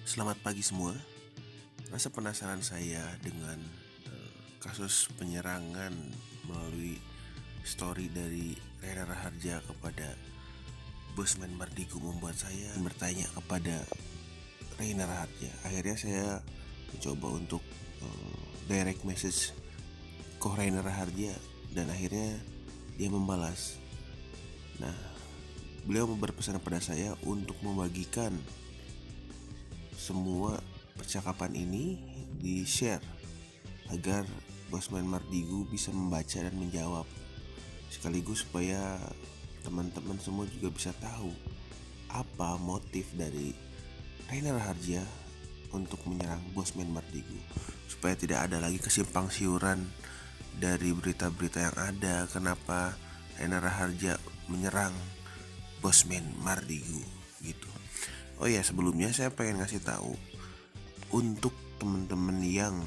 Selamat pagi semua. Rasa penasaran saya dengan kasus penyerangan melalui story dari Rena Raharja kepada Bosman Mardigu membuat saya bertanya kepada Rena Raharja. Akhirnya saya mencoba untuk direct message ke Rena Raharja dan akhirnya dia membalas. Nah, beliau berpesan kepada saya untuk membagikan semua percakapan ini di-share agar Bosman Mardigu bisa membaca dan menjawab, sekaligus supaya teman-teman semua juga bisa tahu apa motif dari Rena Raharja untuk menyerang Bosman Mardigu, supaya tidak ada lagi kesimpang siuran dari berita-berita yang ada kenapa Rena Raharja menyerang Bosman Mardigu gitu. Oh ya, sebelumnya saya pengen ngasih tahu untuk teman-teman yang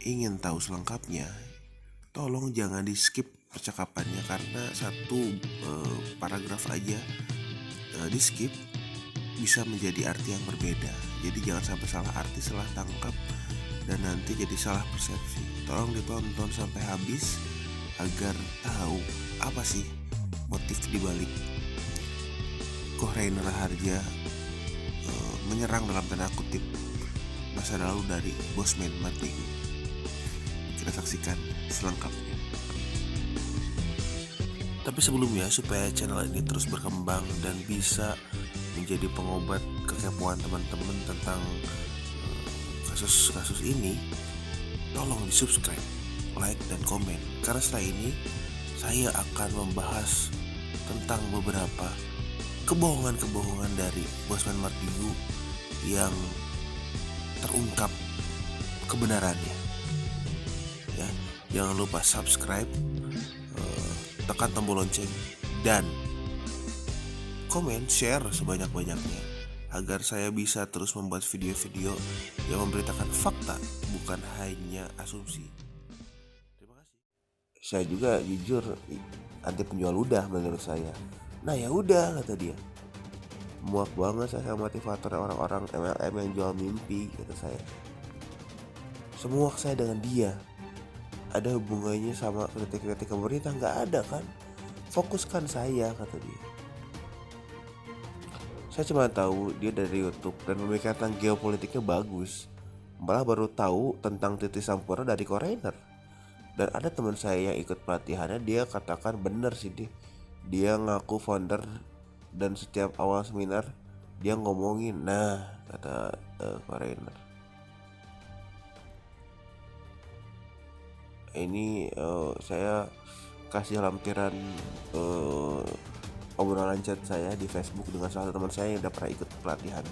ingin tahu selengkapnya, tolong jangan di skip percakapannya karena satu paragraf aja di skip bisa menjadi arti yang berbeda. Jadi jangan sampai salah arti, salah tangkap, dan nanti jadi salah persepsi. Tolong ditonton sampai habis agar tahu apa sih motif dibalik Rena Raharja menyerang dalam tanda kutip masa lalu dari Bosman Mardigu. Kita saksikan selengkapnya. Tapi sebelumnya, supaya channel ini terus berkembang dan bisa menjadi pengobat kekepoan teman-teman tentang kasus-kasus ini, tolong di subscribe, like, dan komen. Karena setelah ini saya akan membahas tentang beberapa kebohongan-kebohongan dari Bosman Mardigu yang terungkap kebenarannya. Ya, jangan lupa subscribe, tekan tombol lonceng, dan komen, share sebanyak-banyaknya agar saya bisa terus membuat video-video yang memberitakan fakta, bukan hanya asumsi. Terima kasih. Saya juga jujur anti penjual ludah menurut saya. Nah ya udah, kata dia, muak banget saya sama motivator orang-orang MLM yang jual mimpi, kata saya. Semuak saya dengan dia. Ada hubungannya sama kritik-kritik pemerintah? Nggak ada kan? Fokuskan saya, kata dia. Saya cuma tahu dia dari YouTube dan memikirkan geopolitiknya bagus. Malah baru tahu tentang Titi Sampurna dari Korener. Dan ada teman saya yang ikut pelatihannya, dia katakan bener sih dia ngaku founder, dan setiap awal seminar dia ngomongin, nah kata Korener, ini saya kasih lampiran obrolan chat saya di Facebook dengan salah satu teman saya yang udah pernah ikut pelatihan.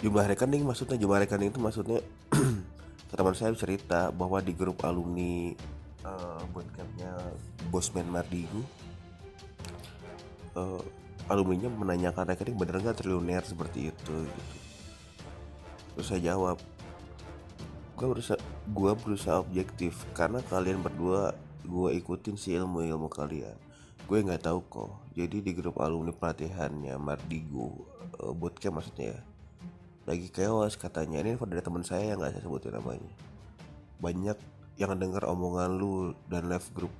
Jumlah rekening itu maksudnya teman saya cerita bahwa di grup alumni bootcampnya Bosman Mardigu, alumninya menanyakan rekening bener nggak triliuner seperti itu gitu. Terus saya jawab, gue berusaha objektif karena kalian berdua gue ikutin si ilmu kalian, gue nggak tahu kok. Jadi di grup alumni pelatihannya Mardigu bootcamp maksudnya ya, lagi chaos katanya. Ini info dari teman saya yang nggak saya sebutin namanya. Banyak yang denger omongan lu dan live group,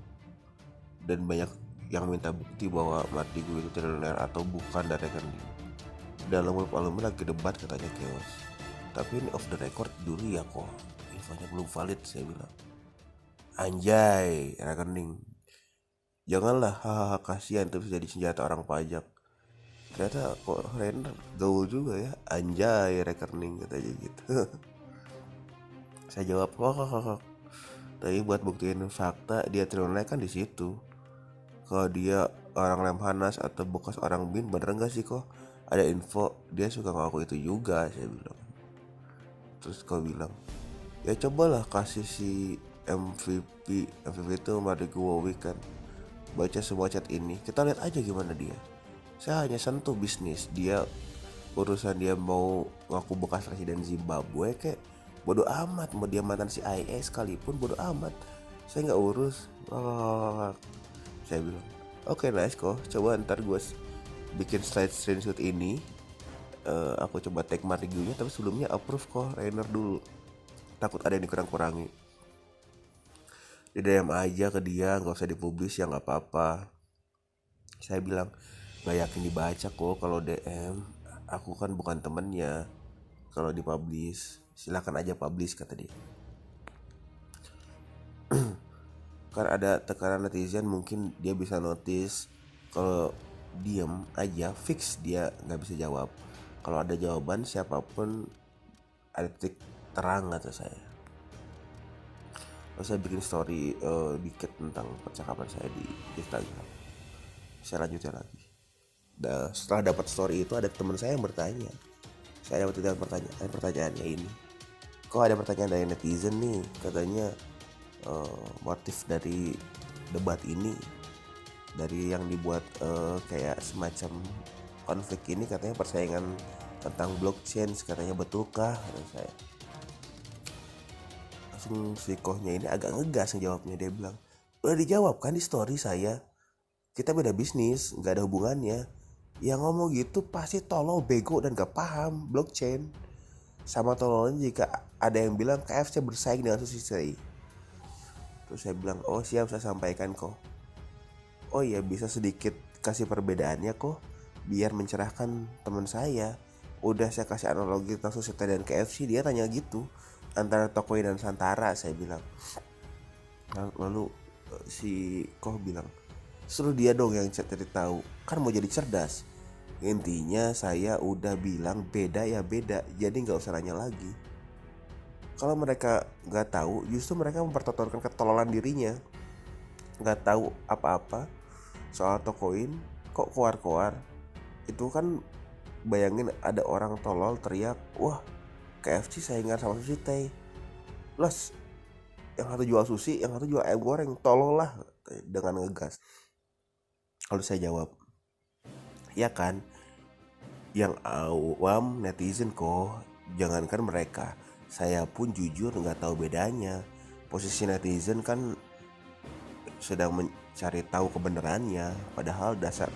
dan banyak yang minta bukti bahwa Mardigu itu triliuner atau bukan dari rekening. Dalam grup alumni lagi debat katanya chaos. Tapi ini off the record dulu ya kok, infonya belum valid, saya bilang. Anjay, rekening. Janganlah, hahaha, kasihan itu bisa jadi senjata orang pajak. Ternyata kok Renner gaul juga ya, anjay rekening katanya gitu. Saya jawab, kok. Tapi buat buktiin fakta dia triliuner kan di situ. Kalau dia orang Lemhanas atau bekas orang BIN, bener nggak sih kok ada info dia suka ngaku itu juga, saya bilang. Terus kau bilang, ya cobalah kasih si MVP itu Mardigu Wowi kan, baca semua chat ini, kita lihat aja gimana dia. Saya hanya sentuh bisnis dia Urusan dia mau ngaku bekas presiden Zimbabwe kayak bodoh amat, mau dia mantan CIA sekalipun bodoh amat, saya nggak urus. Saya bilang oke, nice kok, coba ntar gue bikin slide screenshot ini. Aku coba tag Marigunya, tapi sebelumnya approve kok Rainer dulu, takut ada yang dikurang-kurangi. Di DM aja ke dia, nggak usah dipublish ya, nggak apa-apa. Saya bilang nggak yakin dibaca kok kalau DM, aku kan bukan temennya. Kalau dipublish silakan aja publish, kata dia. Kan ada tekanan netizen, mungkin dia bisa notice kalau diem aja fix dia nggak bisa jawab. Kalau ada jawaban siapapun ada titik terang, kata saya. Lalu saya bikin story dikit tentang percakapan saya di Instagram. Saya lanjutin lagi. Setelah dapat story itu ada teman saya yang bertanya. Saya dapat pertanyaannya ini. Kok ada pertanyaan dari netizen nih, katanya motif dari debat ini, dari yang dibuat kayak semacam konflik ini, katanya persaingan tentang blockchain, katanya betulkah, kata saya. Langsung si kohnya ini agak ngegas ngejawabnya. Dia bilang udah dijawab kan di story saya, kita beda bisnis, nggak ada hubungannya. Yang ngomong gitu pasti tolol, bego, dan gak paham blockchain. Sama tololnya jika ada yang bilang KFC bersaing dengan Sushi. Terus saya bilang oh siap, saya sampaikan kok. Oh iya, bisa sedikit kasih perbedaannya kok, biar mencerahkan teman saya. Udah saya kasih analogi tentang Sushi dan KFC, dia tanya gitu, antara Tokoi dan Santara, saya bilang. Lalu si Koh bilang suruh dia dong yang cari tahu, kan mau jadi cerdas. Intinya saya udah bilang beda ya beda, jadi nggak usah nanya lagi. Kalau mereka nggak tahu, justru mereka mempertontonkan ketololan dirinya. Nggak tahu apa-apa soal Tokoin, kok koar-koar. Itu kan bayangin ada orang tolol teriak, wah KFC saingan sama Sushi Tei. Plus yang satu jual sushi, yang satu jual ayam goreng, tolol lah, dengan ngegas. Kalau saya jawab, ya kan, yang awam netizen kok, jangankan mereka, saya pun jujur nggak tahu bedanya. Posisi netizen kan sedang mencari tahu kebenarannya, padahal dasar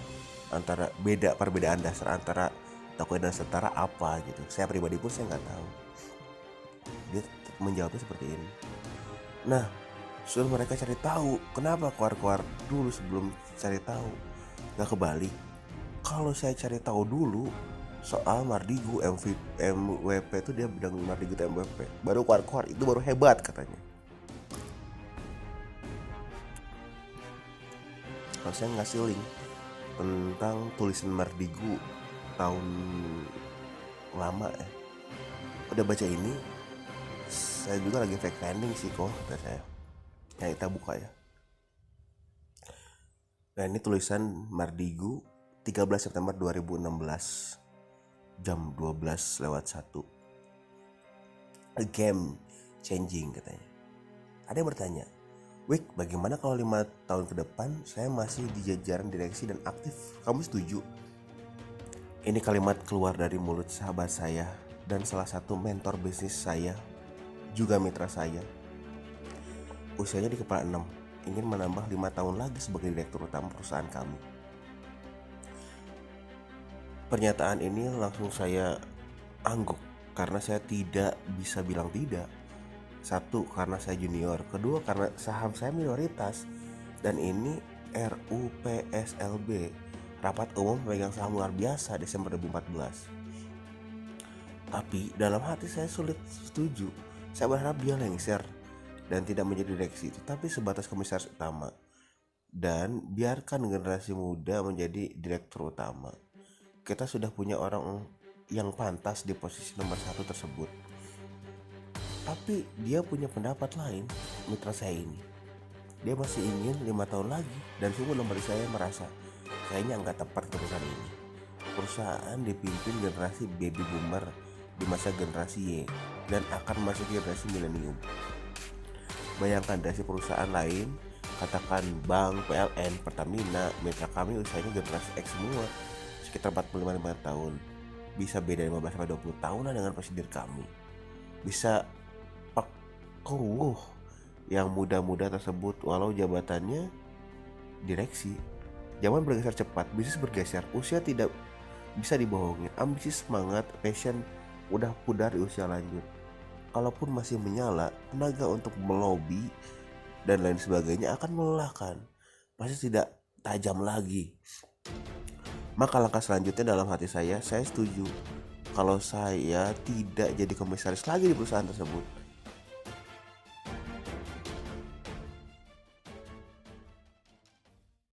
antara perbedaan dasar antara Tokoi dan Sentara apa gitu. Saya pribadi pun saya nggak tahu. Dia menjawabnya seperti ini. Nah, suruh mereka cari tahu, kenapa keluar dulu sebelum cari tahu. Nggak kebalik. Kalau saya cari tahu dulu soal Mardigu MVP itu, dia bilang Mardigu itu MVP, baru keluar itu baru hebat katanya. Kalau saya ngasih link tentang tulisan Mardigu tahun lama ya, udah baca ini, saya juga lagi fake trending sih kok, kata saya. Nah kita buka ya. Nah ini tulisan Mardigu 13 September 2016 jam 12:01. A game changing, katanya. Ada yang bertanya, Wik, bagaimana kalau 5 tahun ke depan saya masih di jajaran direksi dan aktif? Kamu setuju? Ini kalimat keluar dari mulut sahabat saya dan salah satu mentor bisnis saya, juga mitra saya. Usianya di kepala 6, ingin menambah 5 tahun lagi sebagai direktur utama perusahaan kami. Pernyataan ini langsung saya angguk karena saya tidak bisa bilang tidak. Satu, karena saya junior. Kedua, karena saham saya minoritas. Dan ini RUPSLB, Rapat Umum Pemegang Saham Luar Biasa, Desember 2014. Tapi dalam hati saya sulit setuju. Saya berharap dia lengser dan tidak menjadi direksi, tetapi sebatas komisaris utama. Dan biarkan generasi muda menjadi direktur utama. Kita sudah punya orang yang pantas di posisi nomor 1 tersebut. Tapi dia punya pendapat lain, mitra saya ini. Dia masih ingin 5 tahun lagi, dan sungguh lemari saya merasa kayaknya nggak tepat perusahaan ini. Perusahaan dipimpin generasi baby boomer di masa generasi Y dan akan masuk generasi milenium. Bayangkan dari perusahaan lain, katakan bank, PLN, Pertamina, mitra kami usianya generasi X semua, sekitar 45 tahun. bisa beda 15-20 tahunan dengan presiden kami. Bisa Pak Kongguh yang muda-muda tersebut walau jabatannya direksi. Zaman bergeser cepat, bisnis bergeser, usia tidak bisa dibohongin. Ambisi, semangat, passion udah pudar di usia lanjut. Kalaupun masih menyala, tenaga untuk melobi dan lain sebagainya akan melelahkan. Pasti tidak tajam lagi. Maka langkah selanjutnya dalam hati saya setuju kalau saya tidak jadi komisaris lagi di perusahaan tersebut.